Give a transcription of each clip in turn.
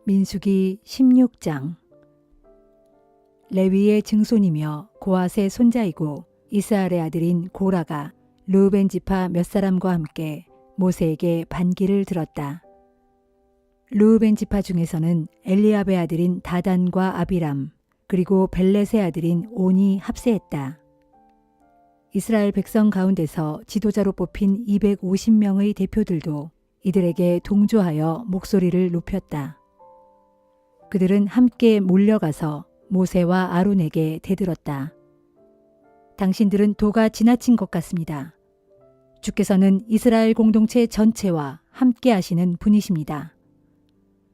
민수기 16장. 레위의 증손이며 고앗의 손자이고 이스라엘의 아들인 고라가 르우벤 지파 몇 사람과 함께 모세에게 반기를 들었다. 르우벤 지파 중에서는 엘리압의 아들인 다단과 아비람 그리고 벨렛의 아들인 온이 합세했다. 이스라엘 백성 가운데서 지도자로 뽑힌 250명의 대표들도 이들에게 동조하여 목소리를 높였다. 그들은 함께 몰려가서 모세와 아론에게 대들었다. 당신들은 도가 지나친 것 같습니다. 주께서는 이스라엘 공동체 전체와 함께 하시는 분이십니다.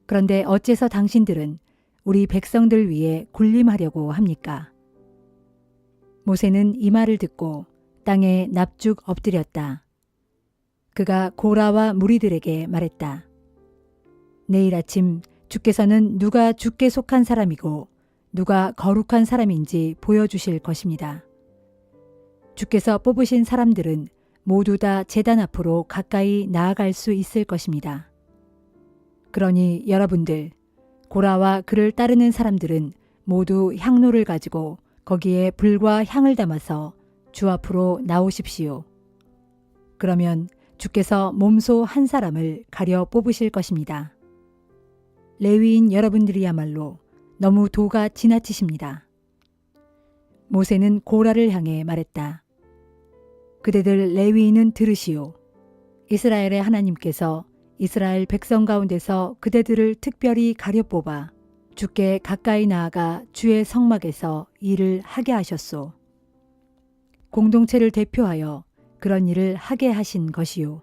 그런데 어째서 당신들은 우리 백성들 위해 군림하려고 합니까? 모세는 이 말을 듣고 땅에 납죽 엎드렸다. 그가 고라와 무리들에게 말했다. 내일 아침 주께서는 누가 주께 속한 사람이고 누가 거룩한 사람인지 보여주실 것입니다. 주께서 뽑으신 사람들은 모두 다 제단 앞으로 가까이 나아갈 수 있을 것입니다. 그러니 여러분들, 고라와 그를 따르는 사람들은 모두 향로를 가지고 거기에 불과 향을 담아서 주 앞으로 나오십시오. 그러면 주께서 몸소 한 사람을 가려 뽑으실 것입니다. 레위인 여러분들이야말로 너무 도가 지나치십니다. 모세는 고라를 향해 말했다. 그대들 레위인은 들으시오. 이스라엘의 하나님께서 이스라엘 백성 가운데서 그대들을 특별히 가려 뽑아 주께 가까이 나아가 주의 성막에서 일을 하게 하셨소. 공동체를 대표하여 그런 일을 하게 하신 것이요.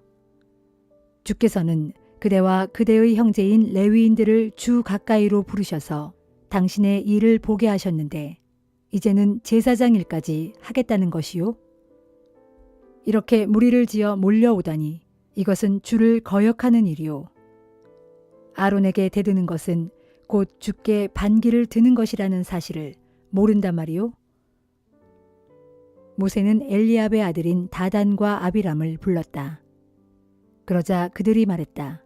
주께서는 그대와 그대의 형제인 레위인들을 주 가까이로 부르셔서 당신의 일을 보게 하셨는데 이제는 제사장 일까지 하겠다는 것이요. 이렇게 무리를 지어 몰려오다니 이것은 주를 거역하는 일이요. 아론에게 대드는 것은 곧 주께 반기를 드는 것이라는 사실을 모른단 말이요. 모세는 엘리압의 아들인 다단과 아비람을 불렀다. 그러자 그들이 말했다.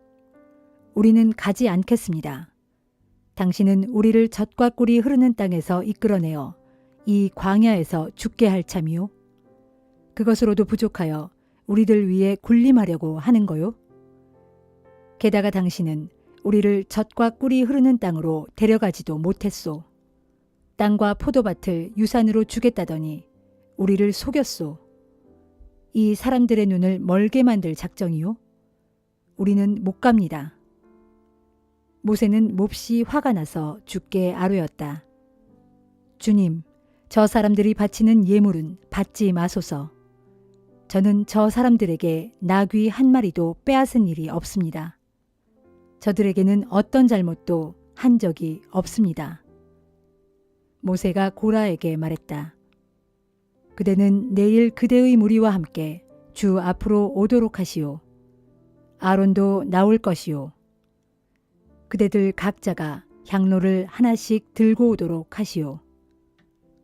우리는 가지 않겠습니다. 당신은 우리를 젖과 꿀이 흐르는 땅에서 이끌어내어 이 광야에서 죽게 할 참이요. 그것으로도 부족하여 우리들 위에 군림하려고 하는 거요. 게다가 당신은 우리를 젖과 꿀이 흐르는 땅으로 데려가지도 못했소. 땅과 포도밭을 유산으로 주겠다더니 우리를 속였소. 이 사람들의 눈을 멀게 만들 작정이요. 우리는 못 갑니다. 모세는 몹시 화가 나서 주께 아뢰었다. 주님, 저 사람들이 바치는 예물은 받지 마소서. 저는 저 사람들에게 나귀 한 마리도 빼앗은 일이 없습니다. 저들에게는 어떤 잘못도 한 적이 없습니다. 모세가 고라에게 말했다. 그대는 내일 그대의 무리와 함께 주 앞으로 오도록 하시오. 아론도 나올 것이오. 그대들 각자가 향로를 하나씩 들고 오도록 하시오.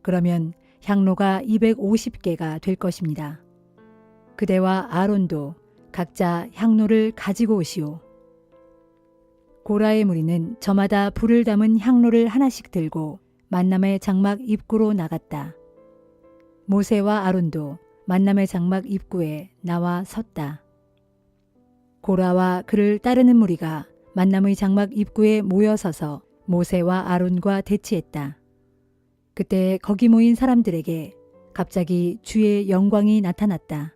그러면 향로가 250개가 될 것입니다. 그대와 아론도 각자 향로를 가지고 오시오. 고라의 무리는 저마다 불을 담은 향로를 하나씩 들고 만남의 장막 입구로 나갔다. 모세와 아론도 만남의 장막 입구에 나와 섰다. 고라와 그를 따르는 무리가 만남의 장막 입구에 모여 서서 모세와 아론과 대치했다. 그때 거기 모인 사람들에게 갑자기 주의 영광이 나타났다.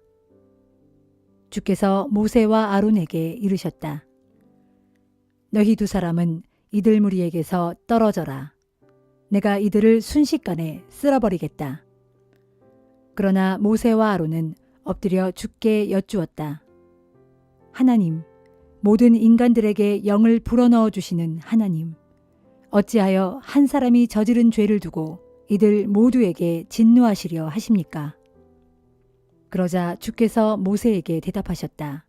주께서 모세와 아론에게 이르셨다. 너희 두 사람은 이들 무리에게서 떨어져라. 내가 이들을 순식간에 쓸어버리겠다. 그러나 모세와 아론은 엎드려 주께 여쭈었다. 하나님, 모든 인간들에게 영을 불어넣어 주시는 하나님, 어찌하여 한 사람이 저지른 죄를 두고 이들 모두에게 진노하시려 하십니까? 그러자 주께서 모세에게 대답하셨다.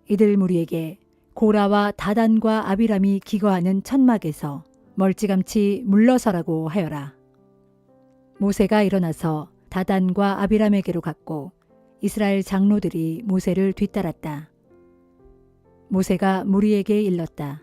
이들 무리에게 고라와 다단과 아비람이 기거하는 천막에서 멀찌감치 물러서라고 하여라. 모세가 일어나서 다단과 아비람에게로 갔고 이스라엘 장로들이 모세를 뒤따랐다. 모세가 무리에게 일렀다.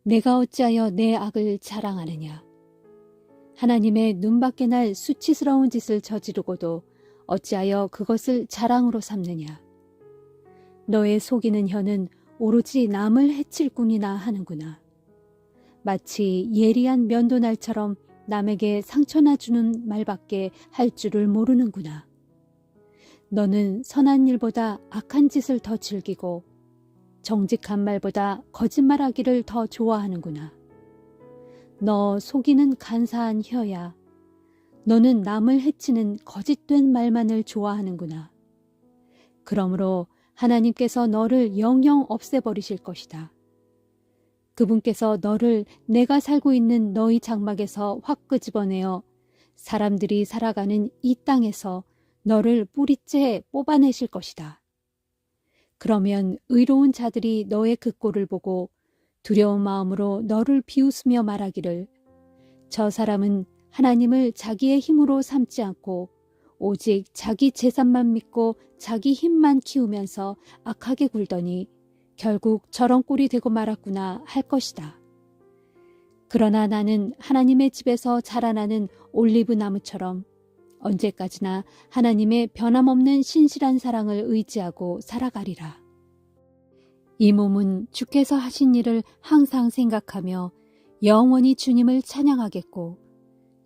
내가 어찌하여 내 악을 자랑하느냐. 하나님의 눈밖에 날 수치스러운 짓을 저지르고도 어찌하여 그것을 자랑으로 삼느냐. 너의 속이는 혀는 오로지 남을 해칠 뿐이나 하는구나. 마치 예리한 면도날처럼 남에게 상처나 주는 말밖에 할 줄을 모르는구나. 너는 선한 일보다 악한 짓을 더 즐기고 정직한 말보다 거짓말하기를 더 좋아하는구나. 너 속이는 간사한 혀야. 너는 남을 해치는 거짓된 말만을 좋아하는구나. 그러므로 하나님께서 너를 영영 없애버리실 것이다. 그분께서 너를 내가 살고 있는 너희 장막에서 확 끄집어내어 사람들이 살아가는 이 땅에서 너를 뿌리째 뽑아내실 것이다. 그러면 의로운 자들이 너의 그 꼴을 보고 두려운 마음으로 너를 비웃으며 말하기를 저 사람은 하나님을 자기의 힘으로 삼지 않고 오직 자기 재산만 믿고 자기 힘만 키우면서 악하게 굴더니 결국 저런 꼴이 되고 말았구나 할 것이다. 그러나 나는 하나님의 집에서 자라나는 올리브 나무처럼 언제까지나 하나님의 변함없는 신실한 사랑을 의지하고 살아가리라. 이 몸은 주께서 하신 일을 항상 생각하며 영원히 주님을 찬양하겠고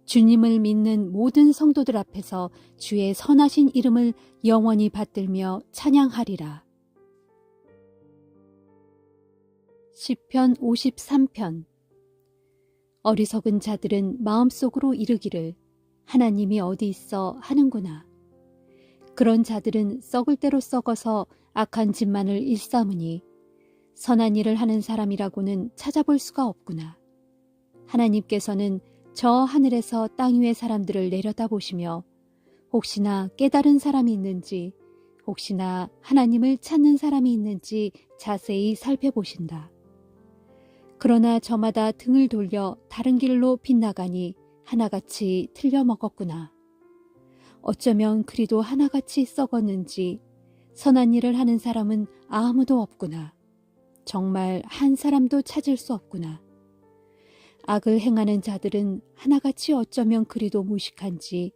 주님을 믿는 모든 성도들 앞에서 주의 선하신 이름을 영원히 받들며 찬양하리라. 시편 53편. 어리석은 자들은 마음속으로 이르기를 하나님이 어디 있어 하는구나. 그런 자들은 썩을 대로 썩어서 악한 짓만을 일삼으니 선한 일을 하는 사람이라고는 찾아볼 수가 없구나. 하나님께서는 저 하늘에서 땅 위의 사람들을 내려다보시며 혹시나 깨달은 사람이 있는지 혹시나 하나님을 찾는 사람이 있는지 자세히 살펴보신다. 그러나 저마다 등을 돌려 다른 길로 빗나가니 하나같이 틀려먹었구나. 어쩌면 그리도 하나같이 썩었는지 선한 일을 하는 사람은 아무도 없구나. 정말 한 사람도 찾을 수 없구나. 악을 행하는 자들은 하나같이 어쩌면 그리도 무식한지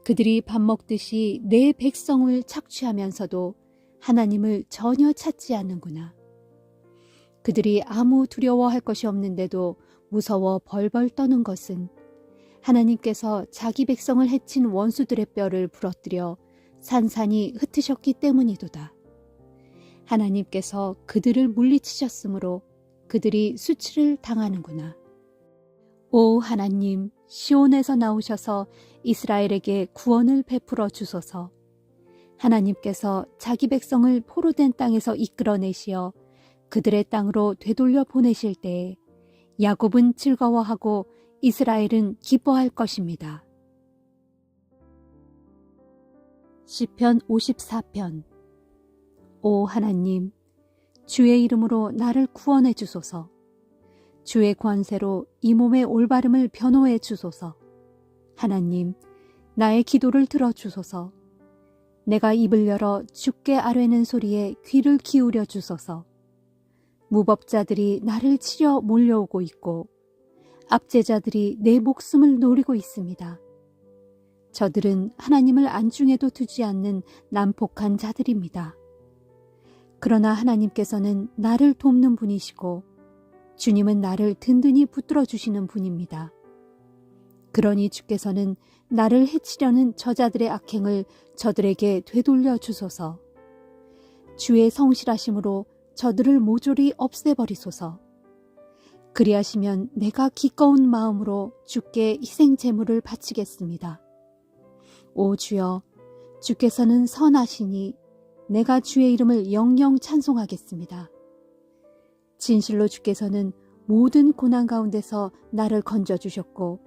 그들이 밥 먹듯이 내 백성을 착취하면서도 하나님을 전혀 찾지 않는구나. 그들이 아무 두려워할 것이 없는데도 무서워 벌벌 떠는 것은 하나님께서 자기 백성을 해친 원수들의 뼈를 부러뜨려 산산이 흩으셨기 때문이도다. 하나님께서 그들을 물리치셨으므로 그들이 수치를 당하는구나. 오 하나님, 시온에서 나오셔서 이스라엘에게 구원을 베풀어 주소서. 하나님께서 자기 백성을 포로된 땅에서 이끌어내시어 그들의 땅으로 되돌려 보내실 때에 야곱은 즐거워하고 이스라엘은 기뻐할 것입니다. 시편 54편. 오 하나님, 주의 이름으로 나를 구원해 주소서. 주의 권세로 이 몸의 올바름을 변호해 주소서. 하나님, 나의 기도를 들어주소서. 내가 입을 열어 주께 아뢰는 소리에 귀를 기울여 주소서. 무법자들이 나를 치려 몰려오고 있고 압제자들이 내 목숨을 노리고 있습니다. 저들은 하나님을 안중에도 두지 않는 난폭한 자들입니다. 그러나 하나님께서는 나를 돕는 분이시고 주님은 나를 든든히 붙들어 주시는 분입니다. 그러니 주께서는 나를 해치려는 저자들의 악행을 저들에게 되돌려 주소서. 주의 성실하심으로 저들을 모조리 없애버리소서. 그리하시면 내가 기꺼운 마음으로 주께 희생 제물을 바치겠습니다. 오 주여, 주께서는 선하시니 내가 주의 이름을 영영 찬송하겠습니다. 진실로 주께서는 모든 고난 가운데서 나를 건져주셨고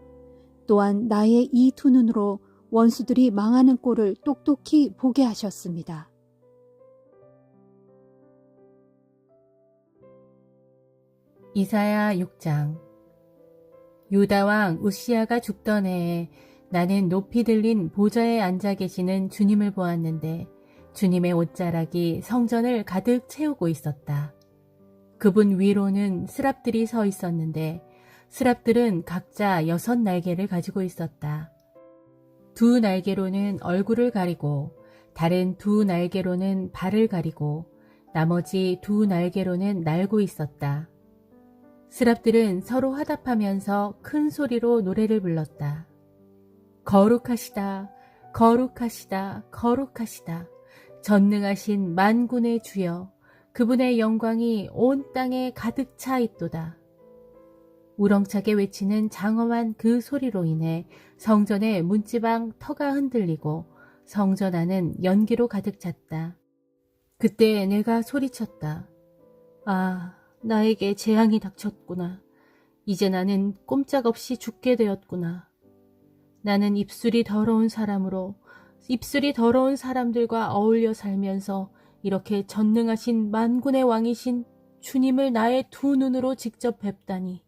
또한 나의 이 두 눈으로 원수들이 망하는 꼴을 똑똑히 보게 하셨습니다. 이사야 6장. 유다 왕 우시야가 죽던 해에 나는 높이 들린 보좌에 앉아 계시는 주님을 보았는데 주님의 옷자락이 성전을 가득 채우고 있었다. 그분 위로는 스랍들이 서 있었는데 스랍들은 각자 6날개를 가지고 있었다. 2날개로는 얼굴을 가리고 다른 2날개로는 발을 가리고 나머지 2날개로는 날고 있었다. 스랍들은 서로 화답하면서 큰 소리로 노래를 불렀다. 거룩하시다, 거룩하시다, 거룩하시다. 전능하신 만군의 주여, 그분의 영광이 온 땅에 가득 차 있도다. 우렁차게 외치는 장엄한 그 소리로 인해 성전의 문지방 터가 흔들리고 성전 안은 연기로 가득 찼다. 그때 내가 소리쳤다. 아, 나에게 재앙이 닥쳤구나. 이제 나는 꼼짝없이 죽게 되었구나. 나는 입술이 더러운 사람으로 입술이 더러운 사람들과 어울려 살면서 이렇게 전능하신 만군의 왕이신 주님을 나의 2눈으로 직접 뵙다니.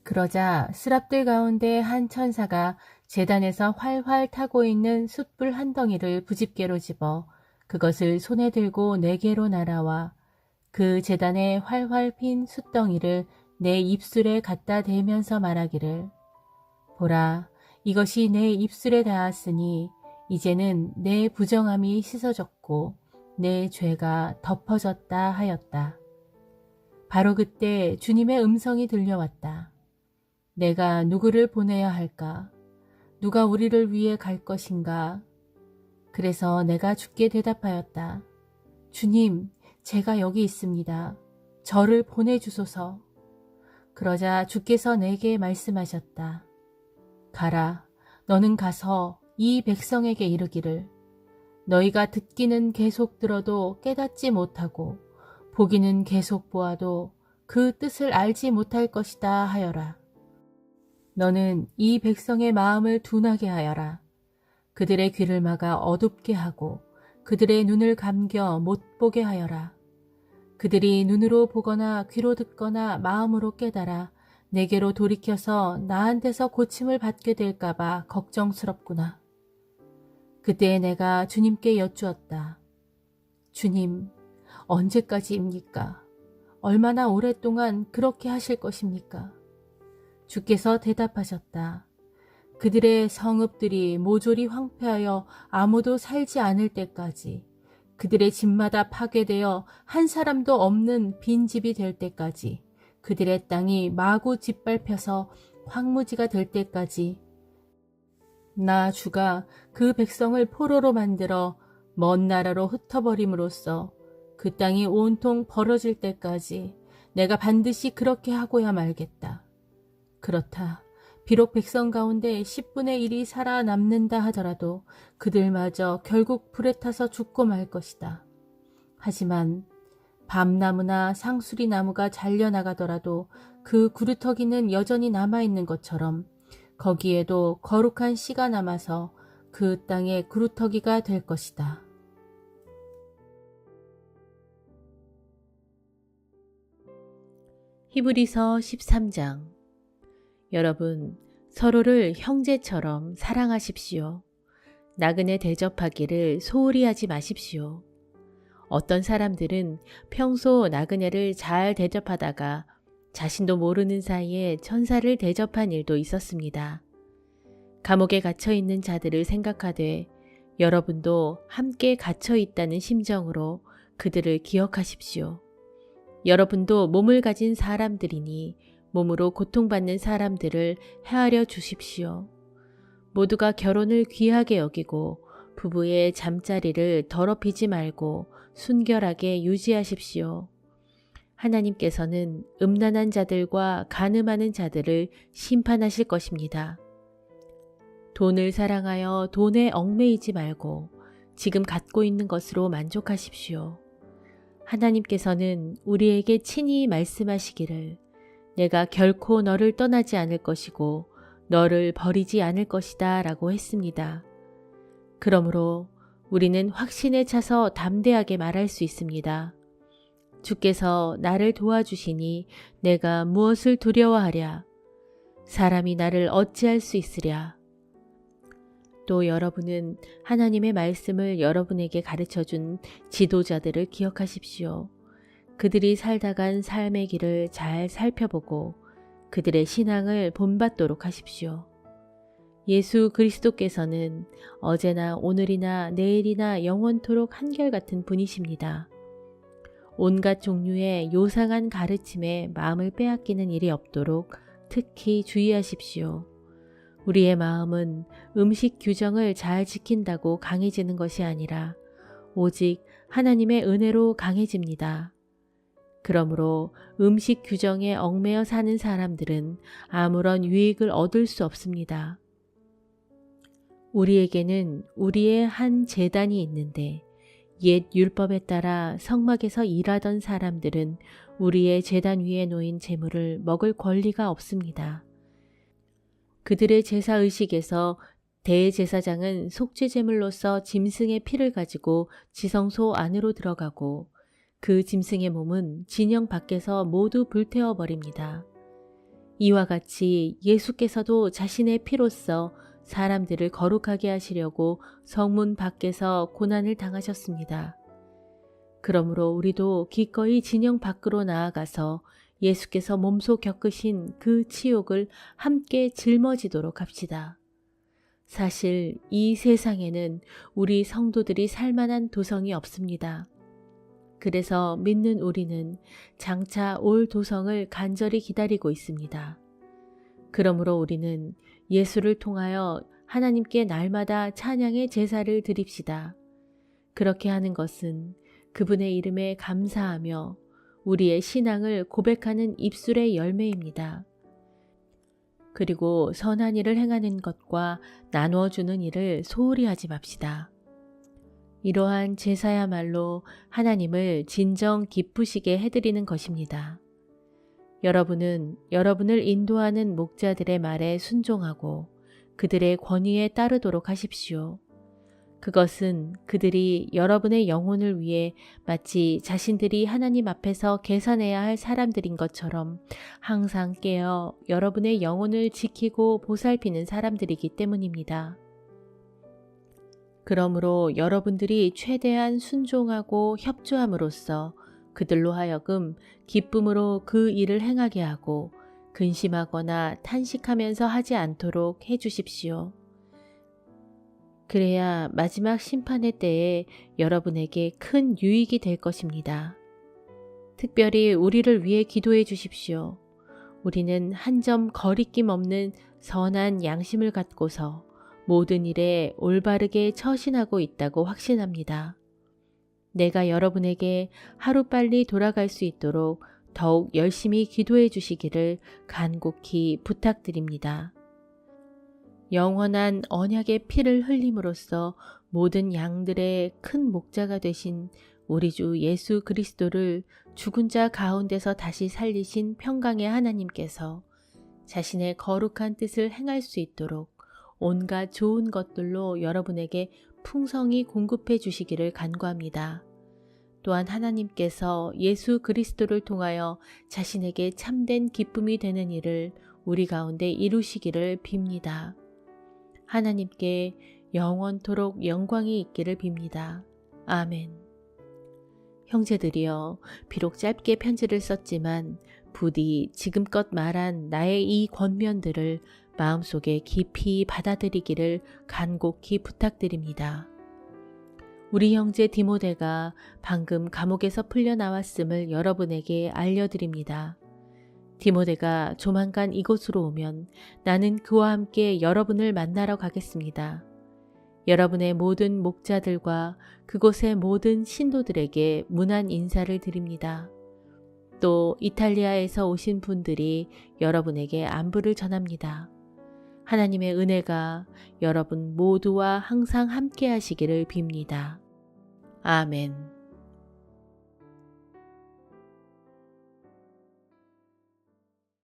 그러자 스랍들 가운데 한 천사가 제단에서 활활 타고 있는 숯불 한 덩이를 부집게로 집어 그것을 손에 들고 내게로 날아와 그 제단에 활활 핀 숯덩이를 내 입술에 갖다 대면서 말하기를, 보라, 이것이 내 입술에 닿았으니 이제는 내 부정함이 씻어졌고 내 죄가 덮어졌다 하였다. 바로 그때 주님의 음성이 들려왔다. 내가 누구를 보내야 할까? 누가 우리를 위해 갈 것인가? 그래서 내가 주께 대답하였다. 주님, 제가 여기 있습니다. 저를 보내주소서. 그러자 주께서 내게 말씀하셨다. 가라, 너는 가서 이 백성에게 이르기를, 너희가 듣기는 계속 들어도 깨닫지 못하고 보기는 계속 보아도 그 뜻을 알지 못할 것이다 하여라. 너는 이 백성의 마음을 둔하게 하여라. 그들의 귀를 막아 어둡게 하고 그들의 눈을 감겨 못 보게 하여라. 그들이 눈으로 보거나 귀로 듣거나 마음으로 깨달아 내게로 돌이켜서 나한테서 고침을 받게 될까봐 걱정스럽구나. 그때 내가 주님께 여쭈었다. 주님, 언제까지입니까? 얼마나 오랫동안 그렇게 하실 것입니까? 주께서 대답하셨다. 그들의 성읍들이 모조리 황폐하여 아무도 살지 않을 때까지, 그들의 집마다 파괴되어 한 사람도 없는 빈집이 될 때까지, 그들의 땅이 마구 짓밟혀서 황무지가 될 때까지 나 주가 그 백성을 포로로 만들어 먼 나라로 흩어버림으로써 그 땅이 온통 벌어질 때까지 내가 반드시 그렇게 하고야 말겠다. 그렇다. 비록 백성 가운데 10분의 1이 살아남는다 하더라도 그들마저 결국 불에 타서 죽고 말 것이다. 하지만 밤나무나 상수리 나무가 잘려나가더라도 그 구루터기는 여전히 남아있는 것처럼 거기에도 거룩한 씨가 남아서 그 땅의 구루터기가 될 것이다. 히브리서 13장. 여러분, 서로를 형제처럼 사랑하십시오. 나그네 대접하기를 소홀히 하지 마십시오. 어떤 사람들은 평소 나그네를 잘 대접하다가 자신도 모르는 사이에 천사를 대접한 일도 있었습니다. 감옥에 갇혀 있는 자들을 생각하되 여러분도 함께 갇혀 있다는 심정으로 그들을 기억하십시오. 여러분도 몸을 가진 사람들이니 몸으로 고통받는 사람들을 헤아려 주십시오. 모두가 결혼을 귀하게 여기고 부부의 잠자리를 더럽히지 말고 순결하게 유지하십시오. 하나님께서는 음란한 자들과 간음하는 자들을 심판하실 것입니다. 돈을 사랑하여 돈에 얽매이지 말고 지금 갖고 있는 것으로 만족하십시오. 하나님께서는 우리에게 친히 말씀하시기를 내가 결코 너를 떠나지 않을 것이고 너를 버리지 않을 것이다 라고 했습니다. 그러므로 우리는 확신에 차서 담대하게 말할 수 있습니다. 주께서 나를 도와주시니 내가 무엇을 두려워하랴? 사람이 나를 어찌할 수 있으랴? 또 여러분은 하나님의 말씀을 여러분에게 가르쳐준 지도자들을 기억하십시오. 그들이 살다간 삶의 길을 잘 살펴보고 그들의 신앙을 본받도록 하십시오. 예수 그리스도께서는 어제나 오늘이나 내일이나 영원토록 한결같은 분이십니다. 온갖 종류의 요상한 가르침에 마음을 빼앗기는 일이 없도록 특히 주의하십시오. 우리의 마음은 음식 규정을 잘 지킨다고 강해지는 것이 아니라 오직 하나님의 은혜로 강해집니다. 그러므로 음식 규정에 얽매여 사는 사람들은 아무런 유익을 얻을 수 없습니다. 우리에게는 우리의 한 제단이 있는데 옛 율법에 따라 성막에서 일하던 사람들은 우리의 제단 위에 놓인 제물을 먹을 권리가 없습니다. 그들의 제사의식에서 대제사장은 속죄제물로서 짐승의 피를 가지고 지성소 안으로 들어가고 그 짐승의 몸은 진영 밖에서 모두 불태워 버립니다. 이와 같이 예수께서도 자신의 피로써 사람들을 거룩하게 하시려고 성문 밖에서 고난을 당하셨습니다. 그러므로 우리도 기꺼이 진영 밖으로 나아가서 예수께서 몸소 겪으신 그 치욕을 함께 짊어지도록 합시다. 사실 이 세상에는 우리 성도들이 살만한 도성이 없습니다. 그래서 믿는 우리는 장차 올 도성을 간절히 기다리고 있습니다. 그러므로 우리는 예수를 통하여 하나님께 날마다 찬양의 제사를 드립시다. 그렇게 하는 것은 그분의 이름에 감사하며 우리의 신앙을 고백하는 입술의 열매입니다. 그리고 선한 일을 행하는 것과 나누어주는 일을 소홀히 하지 맙시다. 이러한 제사야말로 하나님을 진정 기쁘시게 해드리는 것입니다. 여러분은 여러분을 인도하는 목자들의 말에 순종하고 그들의 권위에 따르도록 하십시오. 그것은 그들이 여러분의 영혼을 위해 마치 자신들이 하나님 앞에서 계산해야 할 사람들인 것처럼 항상 깨어 여러분의 영혼을 지키고 보살피는 사람들이기 때문입니다. 그러므로 여러분들이 최대한 순종하고 협조함으로써 그들로 하여금 기쁨으로 그 일을 행하게 하고 근심하거나 탄식하면서 하지 않도록 해주십시오. 그래야 마지막 심판의 때에 여러분에게 큰 유익이 될 것입니다. 특별히 우리를 위해 기도해 주십시오. 우리는 한 점 거리낌 없는 선한 양심을 갖고서 모든 일에 올바르게 처신하고 있다고 확신합니다. 내가 여러분에게 하루빨리 돌아갈 수 있도록 더욱 열심히 기도해 주시기를 간곡히 부탁드립니다. 영원한 언약의 피를 흘림으로써 모든 양들의 큰 목자가 되신 우리 주 예수 그리스도를 죽은 자 가운데서 다시 살리신 평강의 하나님께서 자신의 거룩한 뜻을 행할 수 있도록 온갖 좋은 것들로 여러분에게 풍성히 공급해 주시기를 간구합니다. 또한 하나님께서 예수 그리스도를 통하여 자신에게 참된 기쁨이 되는 일을 우리 가운데 이루시기를 빕니다. 하나님께 영원토록 영광이 있기를 빕니다. 아멘. 형제들이여, 비록 짧게 편지를 썼지만 부디 지금껏 말한 나의 이 권면들을 마음속에 깊이 받아들이기를 간곡히 부탁드립니다. 우리 형제 디모데가 방금 감옥에서 풀려나왔음을 여러분에게 알려드립니다. 디모데가 조만간 이곳으로 오면 나는 그와 함께 여러분을 만나러 가겠습니다. 여러분의 모든 목자들과 그곳의 모든 신도들에게 문안 인사를 드립니다. 또 이탈리아에서 오신 분들이 여러분에게 안부를 전합니다. 하나님의 은혜가 여러분 모두와 항상 함께 하시기를 빕니다. 아멘.